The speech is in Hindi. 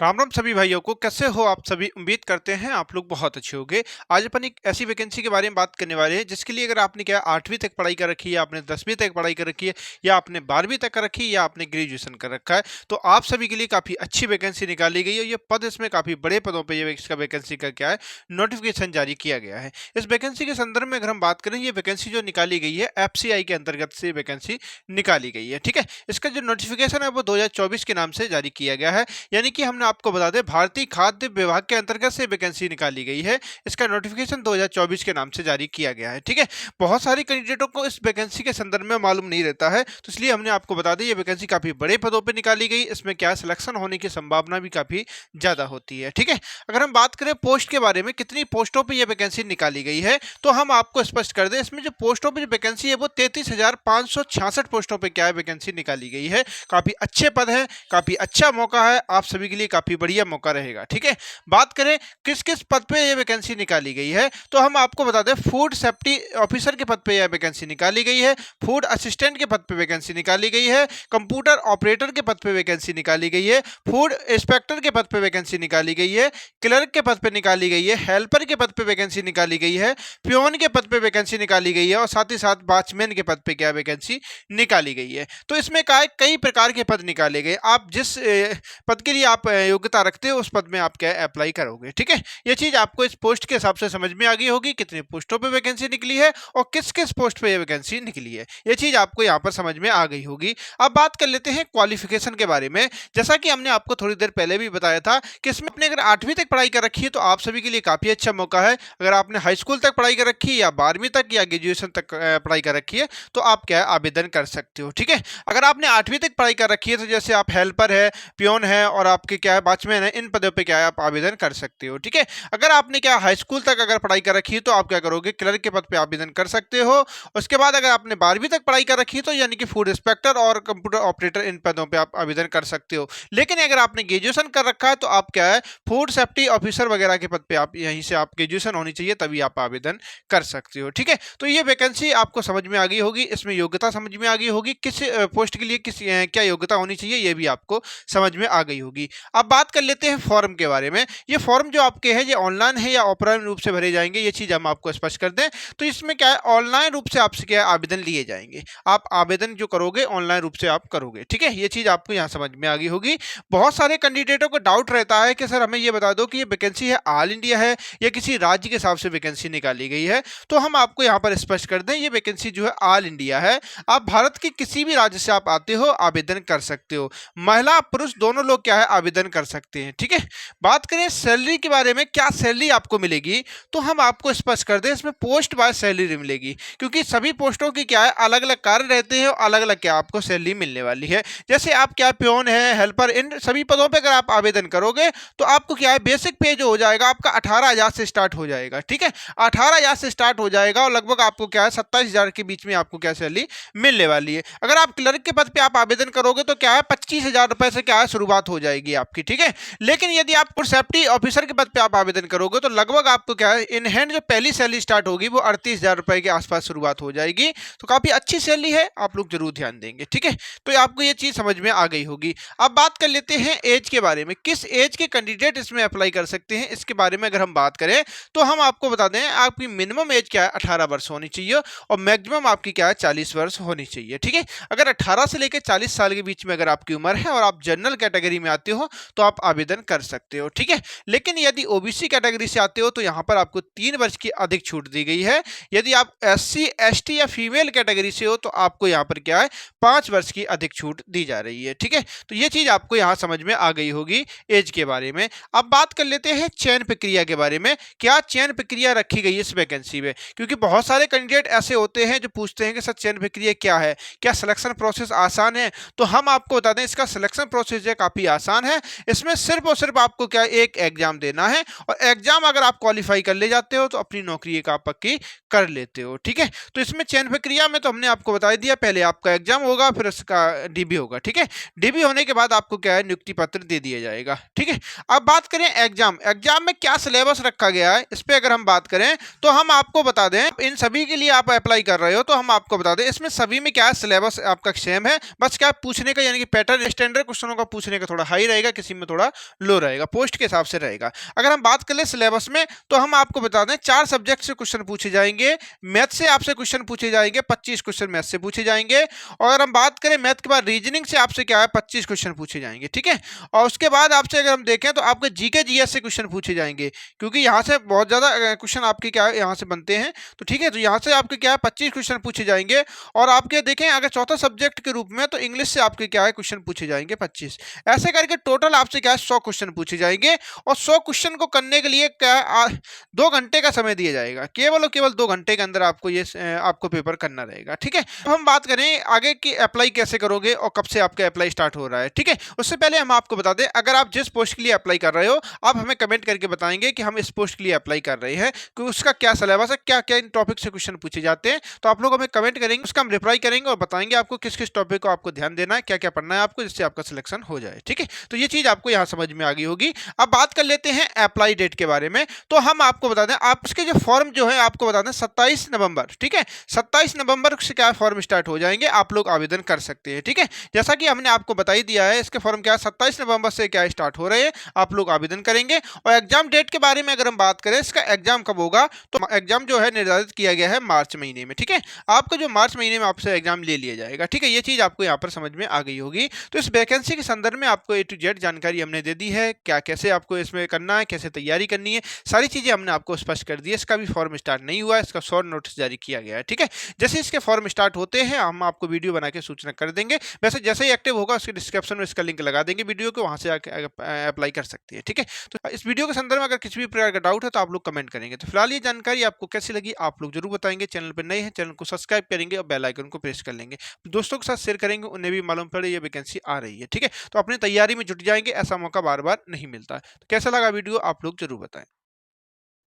राम राम सभी भाइयों को। कैसे हो आप सभी? उम्मीद करते हैं आप लोग बहुत अच्छे होंगे। आज अपन एक ऐसी वैकेंसी के बारे में बात करने वाले हैं जिसके लिए अगर आपने क्या 8वीं तक पढ़ाई कर रखी है, आपने 10वीं तक पढ़ाई कर रखी है, या आपने 12वीं तक कर रखी है, या आपने ग्रेजुएशन कर रखा है, तो आप सभी के लिए काफ़ी अच्छी वैकेंसी निकाली गई है। ये पद इसमें काफ़ी बड़े पदों पर ये इसका वैकेंसी का क्या है, नोटिफिकेशन जारी किया गया है। इस वैकेंसी के संदर्भ में अगर हम बात करें, ये वैकेंसी जो निकाली गई है एफसीआई के अंतर्गत से वैकेंसी निकाली गई है। ठीक है, इसका जो नोटिफिकेशन है वो 2024 के नाम से जारी किया गया है। यानी कि हमने आपको बता दें, भारतीय खाद्य विभाग के अंतर्गत से वैकेंसी निकाली गई है। इसका नोटिफिकेशन 2024 के नाम से जारी किया गया है। ठीक है, बहुत सारे कैंडिडेटों को इस वैकेंसी के संदर्भ में मालूम नहीं रहता है, तो इसलिए हमने आपको बता दें ये वैकेंसी काफ़ी बड़े पदों पर निकाली गई। इसमें क्या सिलेक्शन होने की संभावना भी काफ़ी ज़्यादा होती है। ठीक है, अगर हम बात करें पोस्ट के बारे में, कितनी पोस्टों पर यह वैकेंसी निकाली गई है, तो हम आपको स्पष्ट कर दें, इसमें जो पोस्टों पर वैकेंसी है वो 33,566 पोस्टों पर क्या है वैकेंसी निकाली गई है। काफ़ी अच्छे पद हैं, काफ़ी अच्छा मौका है, आप सभी के लिए काफ़ी बढ़िया मौका रहेगा। ठीक है, बात करें किस किस पद पे ये वैकेंसी निकाली गई है, तो हम आपको बता दें फूड सेफ्टी ऑफिसर के पद पे यह वैकेंसी निकाली गई है, फूड असिस्टेंट के पद पे वैकेंसी निकाली गई है, कंप्यूटर ऑपरेटर के पद पे वैकेंसी निकाली गई है, फूड इंस्पेक्टर के पद पे वैकेंसी निकाली गई है, क्लर्क के पद पे निकाली गई है, हेल्पर के पद पे वैकेंसी निकाली गई है, प्योन के पद पे वैकेंसी निकाली गई है, और साथ ही साथ वॉचमैन के पद पे क्या वैकेंसी निकाली गई है। तो इसमें क्या है, कई प्रकार के पद निकाले गए। आप जिस पद के लिए आप योग्यता रखते हो उस पद में आप क्या अप्लाई करोगे। ठीक है, ये चीज आपको इस पोस्ट के हिसाब से समझ में आ गई होगी, कितनी पोस्टों पे वैकेंसी निकली है और किस किस पोस्ट पे ये वैकेंसी निकली है, ये चीज आपको यहाँ पर समझ में आ गई होगी। अब बात कर लेते हैं क्वालिफिकेशन के बारे में। जैसा कि हमने आपको थोड़ी देर पहले भी बताया था कि इसमें अपने अगर 8वीं तक पढ़ाई कर रखी है तो आप सभी के लिए काफी अच्छा मौका है। अगर आपने हाई स्कूल तक पढ़ाई कर रखी है या 12वीं तक या ग्रेजुएशन तक पढ़ाई कर रखी है तो आप क्या आवेदन कर सकते हो। ठीक है, अगर आपने 8वीं तक पढ़ाई कर रखी है तो जैसे आप हेल्पर है, पियोन है और आपके क्या है वॉचमैन है, इन पदों पे क्या है आप आवेदन कर सकते हो। ठीक है, अगर आपने क्या हाई स्कूल तक अगर पढ़ाई कर रखी है तो आप क्या करोगे, क्लर्क के पद पे आवेदन कर सकते हो। उसके बाद अगर आपने 12वीं तक पढ़ाई कर रखी है तो यानी कि फूड इंस्पेक्टर और कंप्यूटर ऑपरेटर, इन पदों पे आप आवेदन कर सकते हो। लेकिन अगर आपने ग्रेजुएशन कर रखा है तो आप क्या है फूड सेफ्टी ऑफिसर वगैरह के पद पे आप यहीं से आप ग्रेजुएशन होनी चाहिए तभी आप आवेदन कर सकते हो। ठीक है, तो ये वैकेंसी आपको समझ में आ गई होगी, इसमें योग्यता समझ में आ गई होगी, किस पोस्ट के लिए किस क्या योग्यता होनी चाहिए ये भी आपको समझ में आ गई होगी। अब बात कर लेते हैं फॉर्म के बारे में। ये फॉर्म जो आपके हैं ये ऑनलाइन है या ऑफलाइन रूप से भरे जाएंगे, ये चीज़ हम आपको स्पष्ट कर दें। तो इसमें क्या है, ऑनलाइन रूप से आपसे क्या है आवेदन लिए जाएंगे। आप आवेदन जो करोगे ऑनलाइन रूप से आप करोगे। ठीक है, ये चीज़ आपको यहाँ समझ में आ गई होगी। बहुत सारे कैंडिडेटों को डाउट रहता है कि सर हमें ये बता दो कि ये वैकेंसी है ऑल इंडिया है या किसी राज्य के हिसाब से वैकेंसी निकाली गई है। तो हम आपको यहाँ पर स्पष्ट कर दें, ये वैकेंसी जो है ऑल इंडिया है। आप भारत के किसी भी राज्य से आप आते हो आवेदन कर सकते हो। महिला पुरुष दोनों लोग क्या है आवेदन कर सकते हैं। ठीक है, बात करें सैलरी के बारे में, क्या सैलरी आपको मिलेगी, तो हम आपको स्पष्ट कर दें इसमें पोस्ट बाय सैलरी मिलेगी, क्योंकि सभी पोस्टों की क्या है अलग अलग कार्य रहते हैं और अलग अलग क्या आपको सैलरी मिलने वाली है। जैसे आप क्या प्योन है, हेल्पर, इन सभी पदों पर अगर आप आवेदन करोगे तो आपको क्या है बेसिक पे जो हो जाएगा आपका 18,000 से स्टार्ट हो जाएगा। ठीक है, 18,000 से स्टार्ट हो जाएगा और लगभग आपको क्या है 27,000 के बीच में आपको क्या सैलरी मिलने वाली है। अगर आप क्लर्क के पद पे आप आवेदन करोगे तो क्या है 25,000 रुपए से क्या है शुरुआत हो जाएगी आपकी। ठीक है, लेकिन यदि आप फूड सेफ्टी ऑफिसर के पद पे आप आवेदन करोगे तो लगभग आपको क्या है इन हैंड जो पहली सैलरी स्टार्ट होगी वो 38,000 रुपए के आसपास शुरुआत हो जाएगी। तो काफी अच्छी सैलरी है, आप लोग जरूर ध्यान देंगे। ठीक है, तो आपको ये चीज समझ में आ गई होगी। अब बात कर लेते हैं एज के बारे में, किस एज के कैंडिडेट इसमें अप्लाई कर सकते हैं। इसके बारे में अगर हम बात करें तो हम आपको बता दें आपकी मिनिमम एज क्या है 18 वर्ष होनी चाहिए और मैक्सिमम आपकी क्या है 40 वर्ष होनी चाहिए। ठीक है, अगर 18 से लेकर 40 साल के बीच में अगर आपकी उम्र है और आप जनरल कैटेगरी में आते हो तो आप आवेदन कर सकते हो। ठीक है, लेकिन यदि ओबीसी कैटेगरी से आते हो तो यहाँ पर आपको 3 वर्ष की अधिक छूट दी गई है। यदि आप एससी एसटी या फीमेल कैटेगरी से हो तो आपको यहाँ पर क्या है 5 वर्ष की अधिक छूट दी जा रही है। ठीक है, तो ये चीज आपको यहाँ समझ में आ गई होगी एज के बारे में। अब बात कर लेते हैं चयन प्रक्रिया के बारे में, क्या चयन प्रक्रिया रखी गई है इस वैकेंसी में, क्योंकि बहुत सारे कैंडिडेट ऐसे होते हैं जो पूछते हैं कि सर चयन प्रक्रिया क्या है, क्या सिलेक्शन प्रोसेस आसान है। तो हम आपको बता दें इसका सिलेक्शन प्रोसेस है काफी आसान है। इसमें सिर्फ और सिर्फ आपको क्या एक एग्जाम देना है और एग्जाम अगर आप क्वालिफाई कर ले जाते हो तो अपनी नौकरी एक आप पक्की कर लेते हो। ठीक है, तो इसमें चयन प्रक्रिया में तो हमने आपको बता दिया, पहले आपका एग्जाम होगा फिर उसका डीबी होगा। ठीक है, डीबी होने के बाद आपको क्या है नियुक्ति पत्र दे दिया जाएगा। ठीक है, अब बात करें एग्जाम में क्या सिलेबस रखा गया है, इस पे अगर हम बात करें तो हम आपको बता दें इन सभी के लिए आप अप्लाई कर रहे हो तो हम आपको बता दें इसमें सभी में क्या है सिलेबस आपका सेम है। बस क्या पूछने का यानी कि पैटर्न स्टैंडर्ड क्वेश्चनों का पूछने का थोड़ा हाई रहेगा, किसी वैकेंसी में थोड़ा लो रहेगा, पोस्ट के हिसाब से रहेगा। अगर हम बात कर ले सिलेबस में, तो हम आपको बता दें 4 सब्जेक्ट से क्वेश्चन पूछे जाएंगे। मैथ से आपसे क्वेश्चन पूछे जाएंगे, 25 क्वेश्चन मैथ से पूछे जाएंगे। और अगर हम बात करें मैथ के बाद रीजनिंग से आपसे क्या है 25 क्वेश्चन पूछे जाएंगे, ठीक है। और उसके बाद आपसे अगर हम देखें तो आपके जीके जीएस से क्वेश्चन पूछे जाएंगे, क्योंकि यहाँ से बहुत ज़्यादा क्वेश्चन आपके क्या है यहाँ से बनते हैं। तो ठीक है, तो यहाँ से आपके क्या है 25 क्वेश्चन पूछे जाएंगे। और आपके देखें अगर चौथा सब्जेक्ट के रूप में, तो इंग्लिश से आपके क्या है क्वेश्चन पूछे जाएंगे 25। ऐसे करके टोटल आपसे क्या है 100 क्वेश्चन पूछे जाएंगे। और 100 क्वेश्चन को करने के लिए क्या है 2 घंटे का समय दिया जाएगा, केवल और केवल 2 घंटे के अंदर आपको ये आपको पेपर करना रहेगा, ठीक है। अब हम बात करें आगे की अप्लाई कैसे करोगे और कब से आपका अप्लाई स्टार्ट हो रहा है, ठीक है। उससे पहले हम आपको बता दें, अगर आप जिस पोस्ट के लिए अप्लाई कर रहे हो, आप हमें कमेंट करके बताएंगे कि हम इस पोस्ट के लिए अप्लाई कर रहे हैं, कि उसका क्या सिलेबस है, क्या क्या इन टॉपिक से क्वेश्चन पूछे जाते हैं। तो आप लोग हमें कमेंट करेंगे, उसका हम रिप्लाई करेंगे और बताएंगे आपको किस किस टॉपिक को आपको ध्यान देना है, क्या क्या पढ़ना है आपको, जिससे आपका सिलेक्शन हो जाए, ठीक है। तो ये चीज़ आपको यहाँ समझ में आ गई होगी। अब बात कर लेते हैं अप्लाई डेट के बारे में। तो हम आपको बता दें, आप उसके जो फॉर्म जो है आपको बता दें 27 नवंबर, ठीक है। 27 नवंबर से क्या फॉर्म स्टार्ट हो जाएंगे, आप लोग आवेदन कर सकते हैं, ठीक है। जैसा कि हमने आपको बता ही दिया है, इसके फॉर्म क्या 27 नवंबर से क्या स्टार्ट हो रहे हैं, आप लोग आवेदन करेंगे। और एग्जाम डेट के बारे में अगर हम बात करें, इसका एग्जाम कब होगा, तो एग्जाम जो है निर्धारित किया गया है मार्च महीने में, ठीक है। आपका जो मार्च महीने में आपसे एग्जाम ले लिया जाएगा, ठीक है। ये चीज़ आपको यहाँ पर समझ में आ गई होगी। तो इस वैकेंसी के संदर्भ में आपको A to Z जानकारी हमने दे दी है, क्या कैसे आपको इसमें करना है, कैसे तैयारी करनी है, सारी चीज़ें हमने आपको स्पष्ट कर दी है। इसका भी फॉर्म स्टार्ट नहीं हुआ है, इसका शॉर्ट नोटिस जारी किया गया है, ठीक है। जैसे इसके फॉर्म स्टार्ट होते हैं, हम आपको वीडियो बना के सूचना कर देंगे। वैसे जैसे ही एक्टिव होगा, उसके डिस्क्रिप्शन में इसका लिंक लगा देंगे वीडियो को, वहाँ से अप्लाई कर सकती है, ठीक है। तो इस वीडियो के संदर्भ में अगर किसी भी प्रकार का डाउट है, तो आप लोग कमेंट करेंगे। तो फिलहाल ये जानकारी आपको कैसी लगी, आप लोग जरूर बताएंगे। चैनल पर नए हैं, चैनल को सब्सक्राइब करेंगे और बेल आइकन को प्रेस कर लेंगे। दोस्तों के साथ शेयर करेंगे, उन्हें भी मालूम पड़े ये वैकेंसी आ रही है, ठीक है। तो अपनी तैयारी में जुट जाएंगे, ऐसा मौका बार बार नहीं मिलता है। तो कैसा लगा वीडियो, आप लोग जरूर बताएं।